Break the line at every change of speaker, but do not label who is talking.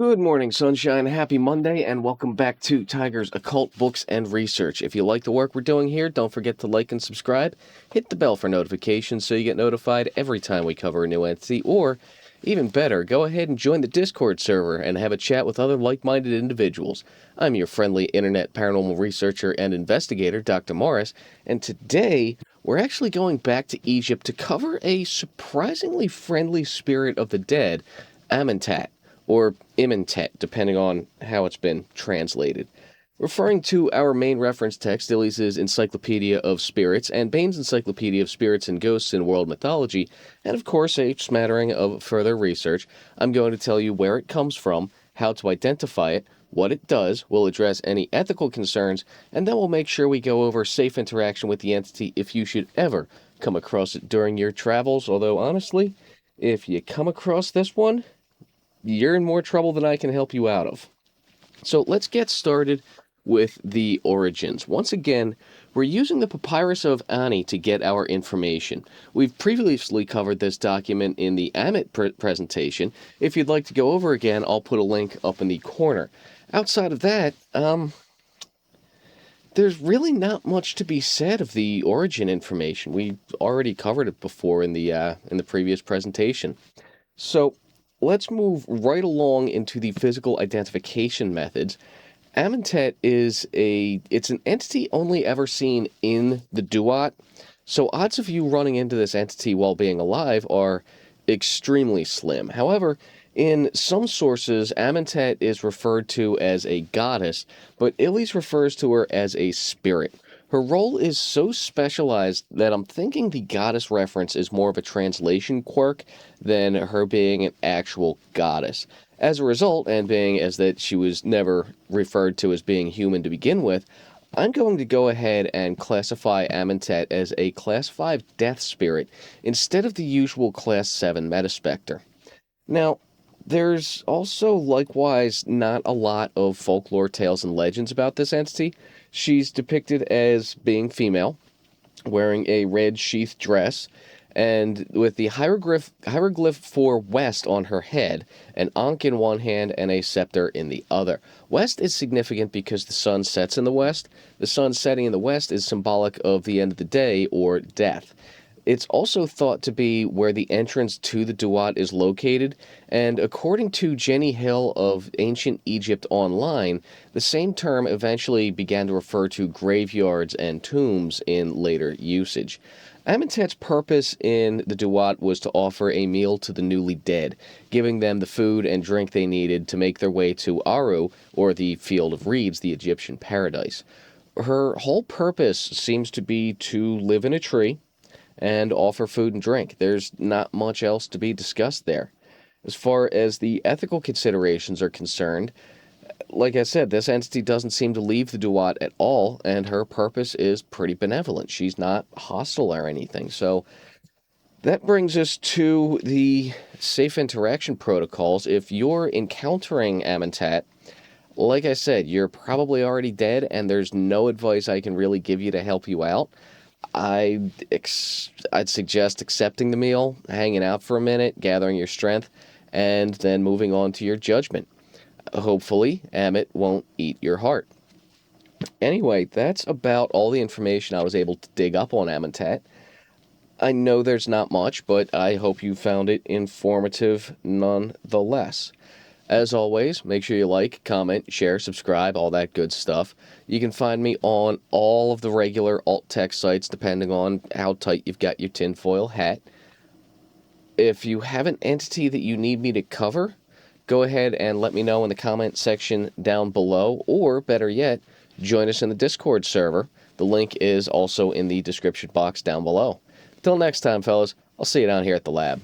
Good morning, sunshine. Happy Monday, and welcome back to Tiger's Occult Books and Research. If you like the work we're doing here, don't forget to like and subscribe. Hit the bell for notifications so you get notified every time we cover a new entity, or, even better, go ahead and join the Discord server and have a chat with other like-minded individuals. I'm your friendly internet paranormal researcher and investigator, Dr. Morris, and today we're actually going back to Egypt to cover a surprisingly friendly spirit of the dead, Amentat, or Amentat, depending on how it's been translated. Referring to our main reference text, Illy's Encyclopedia of Spirits and Bain's Encyclopedia of Spirits and Ghosts in World Mythology, and of course a smattering of further research, I'm going to tell you where it comes from, how to identify it, what it does, we'll address any ethical concerns, and then we'll make sure we go over safe interaction with the entity if you should ever come across it during your travels, although honestly, if you come across this one, you're in more trouble than I can help you out of. So let's get started with the origins. Once again, we're using the Papyrus of Ani to get our information. We've previously covered this document in the Amentat presentation. If you'd like to go over again, I'll put a link up in the corner. Outside of that, there's really not much to be said of the origin information. We already covered it before in the previous presentation. So let's move right along into the physical identification methods. Amentat it's an entity only ever seen in the Duat, so odds of you running into this entity while being alive are extremely slim. However, in some sources, Amentat is referred to as a goddess, but Illy's refers to her as a spirit. Her role is so specialized that I'm thinking the goddess reference is more of a translation quirk than her being an actual goddess. As a result, and being as that she was never referred to as being human to begin with, I'm going to go ahead and classify Amentat as a Class 5 death spirit instead of the usual Class 7 metaspecter. Now, there's also likewise not a lot of folklore tales and legends about this entity. She's depicted as being female, wearing a red sheath dress, and with the hieroglyph for West on her head, an ankh in one hand and a scepter in the other. West is significant because the sun sets in the west. The sun setting in the west is symbolic of the end of the day or death. It's also thought to be where the entrance to the Duat is located, and according to Jenny Hill of Ancient Egypt Online, the same term eventually began to refer to graveyards and tombs in later usage. Amentat's purpose in the Duat was to offer a meal to the newly dead, giving them the food and drink they needed to make their way to Aru, or the Field of Reeds, the Egyptian paradise. Her whole purpose seems to be to live in a tree and offer food and drink. There's not much else to be discussed there. As far as the ethical considerations are concerned, like I said, this entity doesn't seem to leave the Duat at all, and her purpose is pretty benevolent. She's not hostile or anything. So that brings us to the safe interaction protocols. If you're encountering Amentat, like I said, you're probably already dead, and there's no advice I can really give you to help you out. I'd suggest accepting the meal, hanging out for a minute, gathering your strength, and then moving on to your judgment. Hopefully, Amit won't eat your heart. Anyway, that's about all the information I was able to dig up on Amentat. I know there's not much, but I hope you found it informative nonetheless. As always, make sure you like, comment, share, subscribe, all that good stuff. You can find me on all of the regular alt text sites, depending on how tight you've got your tinfoil hat. If you have an entity that you need me to cover, go ahead and let me know in the comment section down below, or better yet, join us in the Discord server. The link is also in the description box down below. Till next time, fellas, I'll see you down here at the lab.